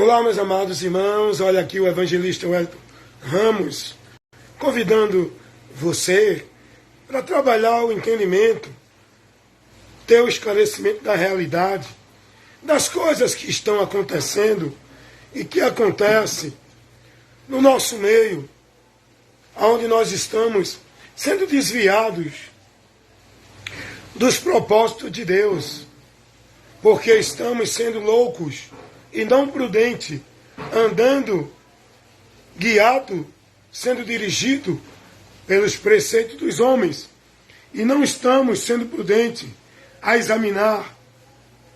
Olá, meus amados irmãos, olha aqui o evangelista Wellington Ramos, convidando você para trabalhar o entendimento, ter o esclarecimento da realidade, das coisas que estão acontecendo e que acontecem no nosso meio, onde nós estamos sendo desviados dos propósitos de Deus, porque estamos sendo loucos e não prudente, andando, guiado, sendo dirigido pelos preceitos dos homens, e não estamos sendo prudentes a examinar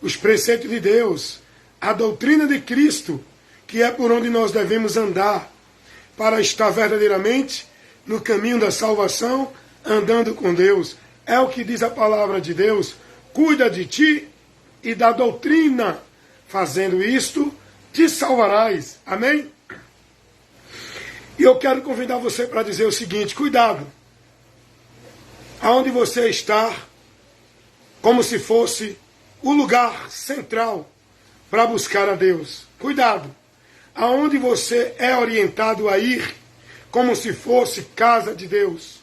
os preceitos de Deus, a doutrina de Cristo, que é por onde nós devemos andar, para estar verdadeiramente no caminho da salvação, andando com Deus. É o que diz a palavra de Deus: cuida de ti e da doutrina. Fazendo isto, te salvarás. Amém? E eu quero convidar você para dizer o seguinte: cuidado. Aonde você está, como se fosse o lugar central para buscar a Deus. Cuidado. Aonde você é orientado a ir, como se fosse casa de Deus.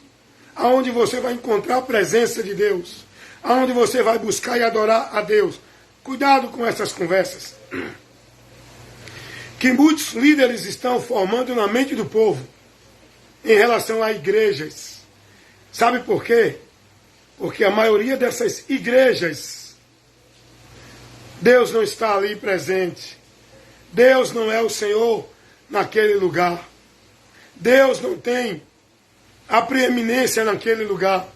Aonde você vai encontrar a presença de Deus. Aonde você vai buscar e adorar a Deus. Cuidado com essas conversas que muitos líderes estão formando na mente do povo em relação a igrejas. Sabe por quê? Porque a maioria dessas igrejas, Deus não está ali presente. Deus não é o Senhor naquele lugar. Deus não tem a preeminência naquele lugar.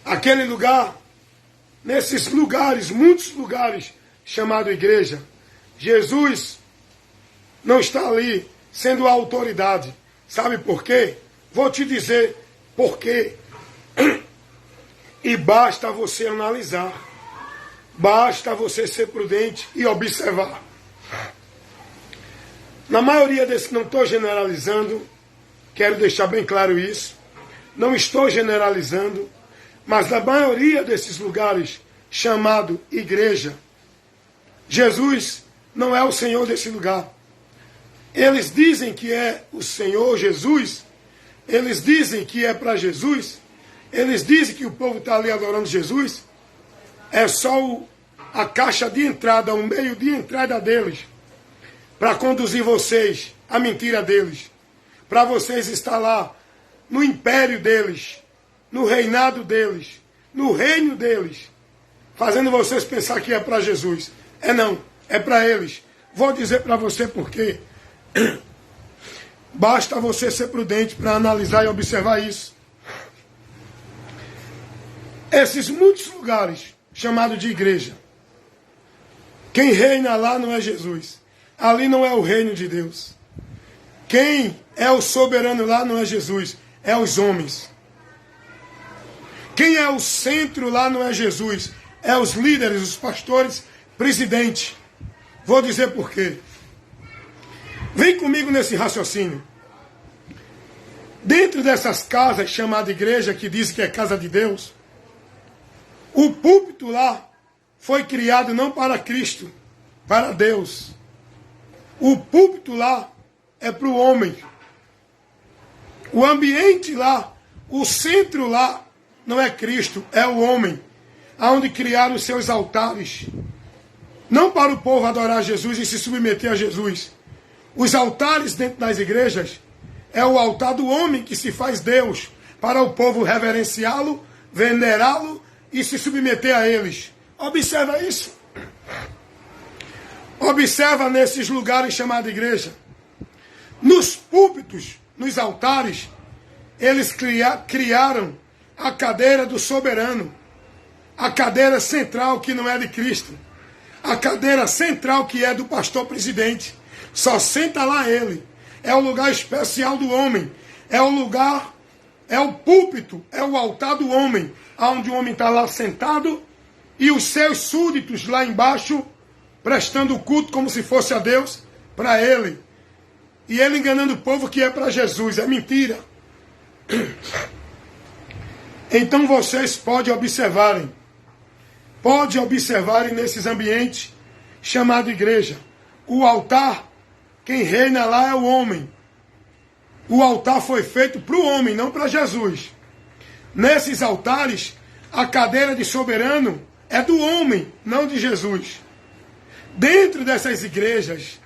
Aquele lugar, nesses lugares, muitos lugares, chamado igreja, Jesus não está ali sendo a autoridade. Sabe por quê? Vou te dizer por quê. E basta você analisar. Basta você ser prudente e observar. Na maioria desses, não estou generalizando, quero deixar bem claro isso, não estou generalizando, mas na maioria desses lugares chamado igreja, Jesus não é o Senhor desse lugar. Eles dizem que é o Senhor Jesus, eles dizem que é para Jesus, eles dizem que o povo está ali adorando Jesus, é só a caixa de entrada, o meio de entrada deles, para conduzir vocês à mentira deles, para vocês estar lá no império deles, no reinado deles, no reino deles, fazendo vocês pensar que é para Jesus. É não, é para eles. Vou dizer para você por quê. Basta você ser prudente para analisar e observar isso. Esses muitos lugares chamados de igreja, quem reina lá não é Jesus. Ali não é o reino de Deus. Quem é o soberano lá não é Jesus, é os homens. Quem é o centro lá não é Jesus, é os líderes, os pastores, presidente. Vou dizer por quê. Vem comigo nesse raciocínio. Dentro dessas casas chamadas igreja, que dizem que é casa de Deus, o púlpito lá foi criado não para Cristo, para Deus. O púlpito lá é para o homem. O ambiente lá, o centro lá, não é Cristo, é o homem. Onde criaram os seus altares. Não para o povo adorar Jesus e se submeter a Jesus. Os altares dentro das igrejas é o altar do homem que se faz Deus, para o povo reverenciá-lo, venerá-lo e se submeter a eles. Observa isso. Observa nesses lugares chamados igreja. Nos púlpitos, nos altares, eles criaram a cadeira do soberano. A cadeira central que não é de Cristo. A cadeira central que é do pastor presidente. Só senta lá ele. É o lugar especial do homem. É o lugar, é o púlpito, é o altar do homem. Onde o homem está lá sentado e os seus súditos lá embaixo prestando culto como se fosse a Deus para ele. E ele enganando o povo que é para Jesus. É mentira. Então vocês podem observarem nesses ambientes chamado igreja. O altar quem reina lá é o homem. O altar foi feito para o homem, não para Jesus. Nesses altares, a cadeira de soberano é do homem, não de Jesus. Dentro dessas igrejas,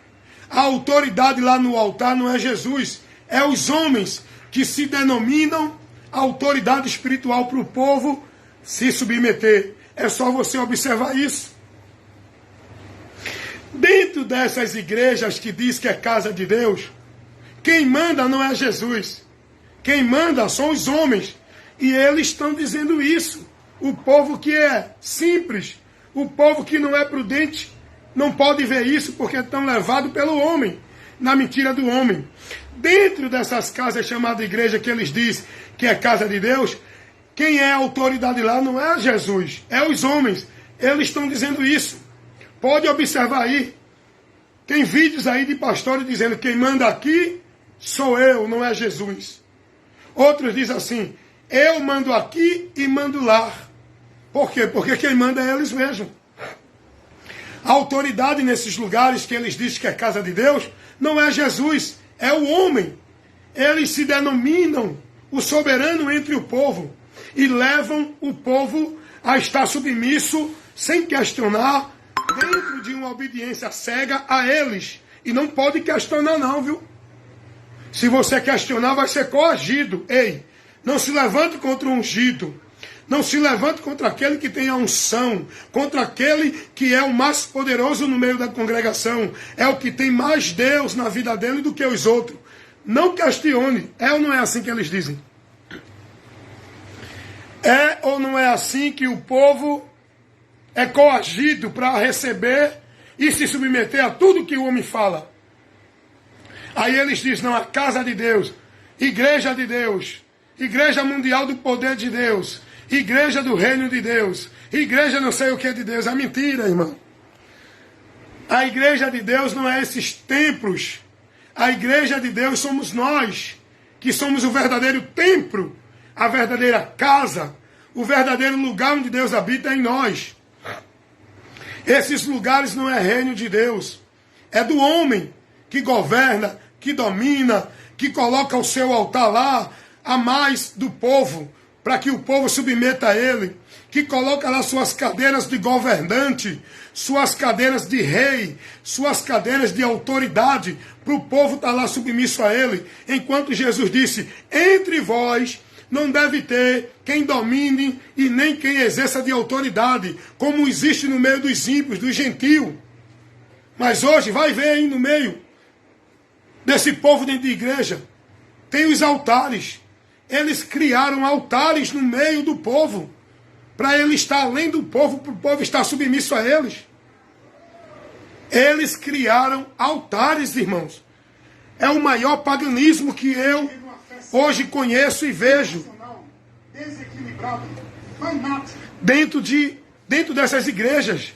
a autoridade lá no altar não é Jesus, é os homens que se denominam autoridade espiritual para o povo se submeter. É só você observar isso. Dentro dessas igrejas que diz que é casa de Deus, quem manda não é Jesus. Quem manda são os homens. E eles estão dizendo isso. O povo que é simples, o povo que não é prudente, não pode ver isso porque estão levados pelo homem, na mentira do homem. Dentro dessas casas chamadas igreja que eles dizem que é casa de Deus, quem é a autoridade lá não é Jesus, é os homens. Eles estão dizendo isso. Pode observar aí. Tem vídeos aí de pastores dizendo que quem manda aqui sou eu, não é Jesus. Outros dizem assim, eu mando aqui e mando lá. Por quê? Porque quem manda é eles mesmos. A autoridade nesses lugares que eles dizem que é casa de Deus, não é Jesus, é o homem. Eles se denominam o soberano entre o povo e levam o povo a estar submisso, sem questionar, dentro de uma obediência cega a eles. E não pode questionar não, viu? Se você questionar, vai ser coagido. Ei, não se levante contra o ungido. Não se levante contra aquele que tem a unção, contra aquele que é o mais poderoso no meio da congregação. É o que tem mais Deus na vida dele do que os outros. Não questione. É ou não é assim que eles dizem? É ou não é assim que o povo é coagido para receber e se submeter a tudo que o homem fala? Aí eles dizem, não, a casa de Deus, igreja de Deus, igreja mundial do poder de Deus, igreja do reino de Deus, igreja não sei o que de Deus. É mentira, irmão. A igreja de Deus não é esses templos. A igreja de Deus somos nós, que somos o verdadeiro templo, a verdadeira casa, o verdadeiro lugar onde Deus habita em nós. Esses lugares não é reino de Deus, é do homem que governa, que domina, que coloca o seu altar lá, a mais do povo, para que o povo submeta a ele, que coloca lá suas cadeiras de governante, suas cadeiras de rei, suas cadeiras de autoridade, para o povo estar lá submisso a ele, enquanto Jesus disse, entre vós não deve ter quem domine e nem quem exerça de autoridade, como existe no meio dos ímpios, dos gentios. Mas hoje, vai ver aí no meio desse povo dentro de igreja, tem os altares. Eles criaram altares no meio do povo, para ele estar além do povo, para o povo estar submisso a eles. Eles criaram altares, irmãos. É o maior paganismo que eu hoje conheço e vejo dentro dessas igrejas.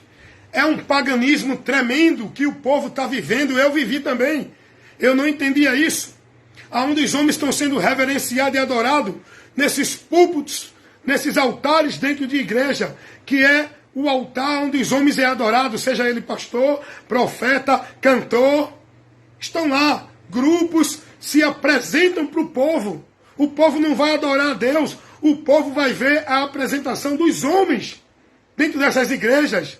É um paganismo tremendo que o povo está vivendo. Eu vivi também. Eu não entendia isso. Onde os homens estão sendo reverenciados e adorados nesses púlpitos, nesses altares dentro de igreja, que é o altar onde os homens é adorado, seja ele pastor, profeta, cantor. Estão lá, grupos se apresentam para o povo. O povo não vai adorar a Deus, o povo vai ver a apresentação dos homens dentro dessas igrejas,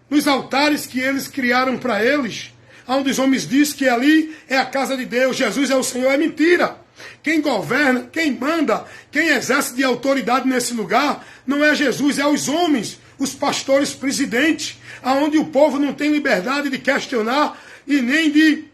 nos altares que eles criaram para eles, onde os homens dizem que ali é a casa de Deus, Jesus é o Senhor. É mentira. Quem governa, quem manda, quem exerce de autoridade nesse lugar, não é Jesus, é os homens, os pastores presidentes, aonde o povo não tem liberdade de questionar e nem de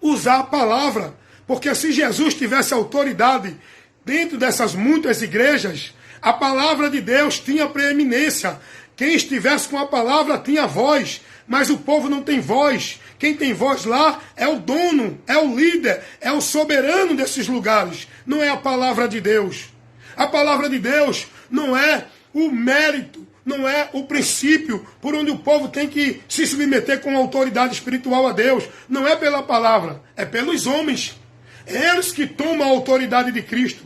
usar a palavra. Porque se Jesus tivesse autoridade dentro dessas muitas igrejas, a palavra de Deus tinha preeminência. Quem estivesse com a palavra tinha voz, mas o povo não tem voz. Quem tem voz lá é o dono, é o líder, é o soberano desses lugares. Não é a palavra de Deus. A palavra de Deus não é o mérito, não é o princípio por onde o povo tem que se submeter com autoridade espiritual a Deus. Não é pela palavra, é pelos homens. Eles que tomam a autoridade de Cristo.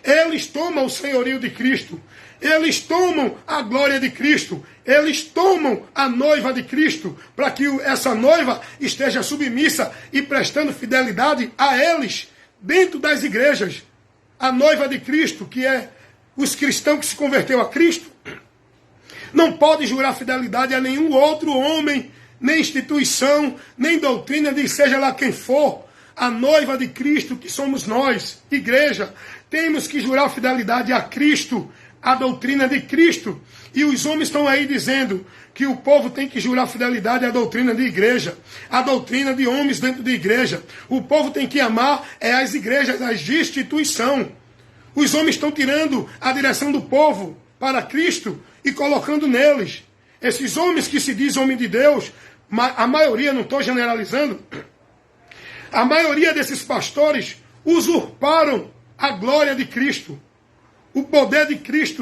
Eles tomam o senhorio de Cristo. Eles tomam a glória de Cristo, eles tomam a noiva de Cristo, para que essa noiva esteja submissa e prestando fidelidade a eles, dentro das igrejas. A noiva de Cristo, que é os cristãos que se converteu a Cristo, não pode jurar fidelidade a nenhum outro homem, nem instituição, nem doutrina de seja lá quem for. A noiva de Cristo, que somos nós, igreja, temos que jurar fidelidade a Cristo, a doutrina de Cristo. E os homens estão aí dizendo que o povo tem que jurar fidelidade à doutrina de igreja, à doutrina de homens dentro de igreja. O povo tem que amar as igrejas, as de instituição. Os homens estão tirando a direção do povo para Cristo e colocando neles. Esses homens que se dizem homem de Deus, a maioria, não estou generalizando, a maioria desses pastores usurparam a glória de Cristo, o poder de Cristo,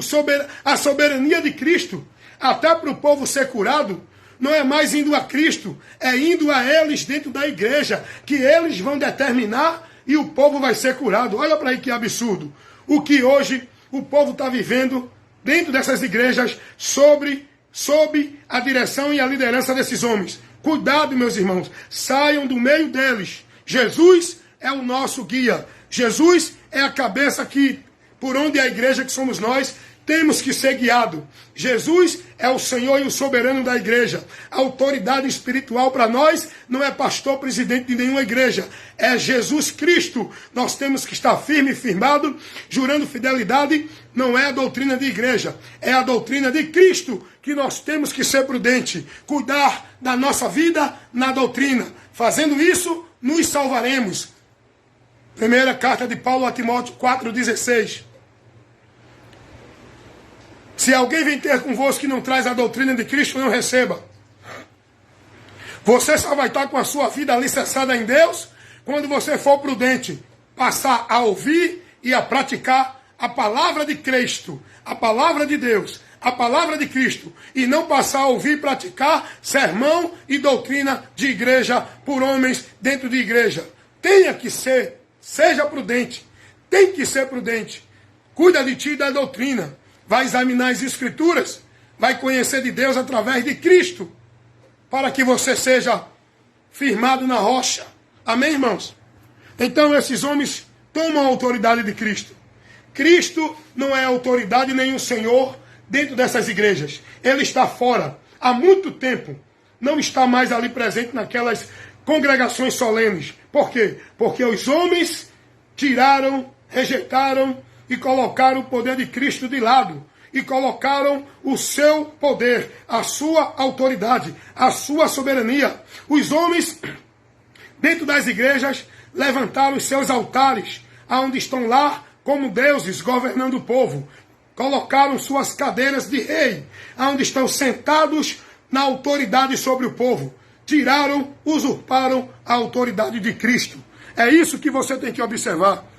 a soberania de Cristo. Até para o povo ser curado, não é mais indo a Cristo, é indo a eles dentro da igreja, que eles vão determinar e o povo vai ser curado. Olha para aí que absurdo. O que hoje o povo está vivendo dentro dessas igrejas sob a direção e a liderança desses homens. Cuidado, meus irmãos, saiam do meio deles. Jesus é o nosso guia. Jesus é a cabeça que, por onde a igreja que somos nós, temos que ser guiado. Jesus é o Senhor e o soberano da igreja. A autoridade espiritual para nós não é pastor, presidente de nenhuma igreja. É Jesus Cristo. Nós temos que estar firme e firmado, jurando fidelidade. Não é a doutrina de igreja, é a doutrina de Cristo que nós temos que ser prudente. Cuidar da nossa vida na doutrina. Fazendo isso, nos salvaremos. Primeira carta de Paulo a Timóteo 4,16. Se alguém vem ter convosco que não traz a doutrina de Cristo, não receba. Você só vai estar com a sua vida alicerçada em Deus quando você for prudente, passar a ouvir e a praticar a palavra de Cristo, a palavra de Deus, a palavra de Cristo, e não passar a ouvir e praticar sermão e doutrina de igreja por homens dentro de igreja. Tenha que ser, seja prudente, tem que ser prudente. Cuida de ti e da doutrina. Vai examinar as Escrituras, vai conhecer de Deus através de Cristo, para que você seja firmado na rocha. Amém, irmãos? Então esses homens tomam a autoridade de Cristo. Cristo não é autoridade nem o Senhor dentro dessas igrejas. Ele está fora. Há muito tempo não está mais ali presente naquelas congregações solenes. Por quê? Porque os homens tiraram, rejeitaram e colocaram o poder de Cristo de lado. E colocaram o seu poder, a sua autoridade, a sua soberania. Os homens, dentro das igrejas, levantaram os seus altares, aonde estão lá como deuses governando o povo. Colocaram suas cadeiras de rei, aonde estão sentados na autoridade sobre o povo. Tiraram, usurparam a autoridade de Cristo. É isso que você tem que observar.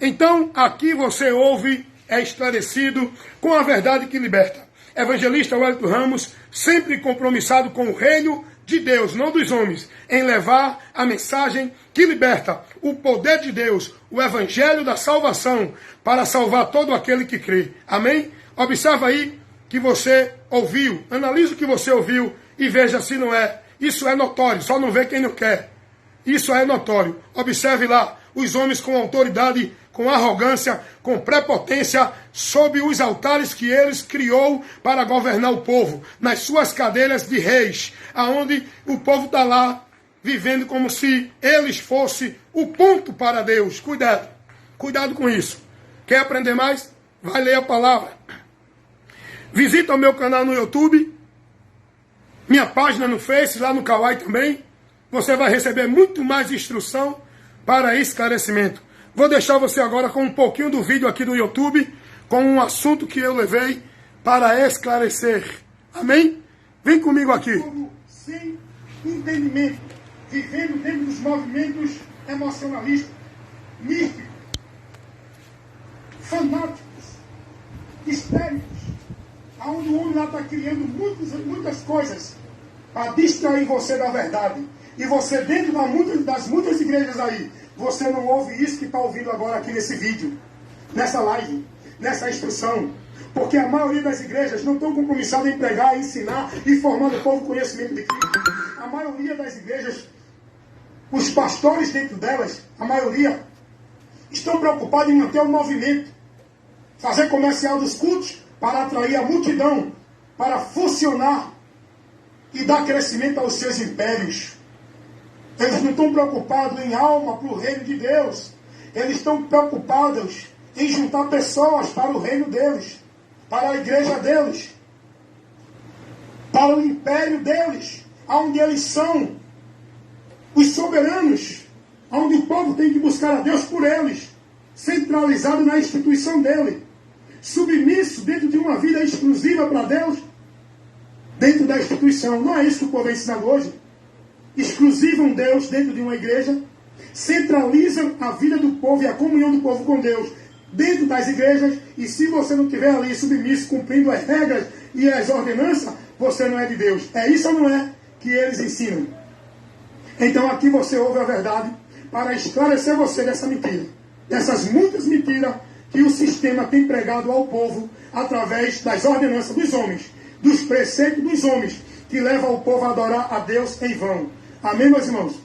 Então, aqui você ouve, é esclarecido com a verdade que liberta. Evangelista Wellington Ramos, sempre compromissado com o reino de Deus, não dos homens, em levar a mensagem que liberta, o poder de Deus, o evangelho da salvação, para salvar todo aquele que crê. Amém? Observa aí que você ouviu, analisa o que você ouviu e veja se não é. Isso é notório, só não vê quem não quer. Isso é notório. Observe lá, os homens com autoridade, com arrogância, com prepotência, sob os altares que eles criou para governar o povo, nas suas cadeiras de reis, aonde o povo está lá, vivendo como se eles fossem o ponto para Deus. Cuidado, cuidado com isso. Quer aprender mais? Vai ler a palavra. Visita o meu canal no YouTube, minha página no Face, lá no Kawai também. Você vai receber muito mais instrução para esclarecimento. Vou deixar você agora com um pouquinho do vídeo aqui do YouTube, com um assunto que eu levei para esclarecer. Amém? Vem comigo aqui. Sem entendimento, vivendo dentro dos movimentos emocionalistas, místicos, fanáticos, histéricos, onde o homem lá está criando muitas coisas para distrair você da verdade. E você, dentro das muitas igrejas aí, você não ouve isso que está ouvindo agora aqui nesse vídeo, nessa live, nessa instrução. Porque a maioria das igrejas não estão compromissadas em pregar, ensinar e formar o povo conhecimento de Cristo. A maioria das igrejas, os pastores dentro delas, a maioria, estão preocupados em manter o movimento, fazer comercial dos cultos para atrair a multidão, para funcionar e dar crescimento aos seus impérios. Eles não estão preocupados em alma para o reino de Deus. Eles estão preocupados em juntar pessoas para o reino deles, para a igreja deles, para o império deles, onde eles são os soberanos, onde o povo tem que buscar a Deus por eles, centralizado na instituição dele, submisso dentro de uma vida exclusiva para Deus, dentro da instituição. Não é isso que o povo é ensinado hoje. Exclusivam Deus dentro de uma igreja, centralizam a vida do povo e a comunhão do povo com Deus dentro das igrejas, e se você não estiver ali submisso, cumprindo as regras e as ordenanças, você não é de Deus. É isso ou não é que eles ensinam? Então aqui você ouve a verdade para esclarecer você dessa mentira, dessas muitas mentiras que o sistema tem pregado ao povo através das ordenanças dos homens, dos preceitos dos homens, que levam o povo a adorar a Deus em vão. Amém, meus irmãos?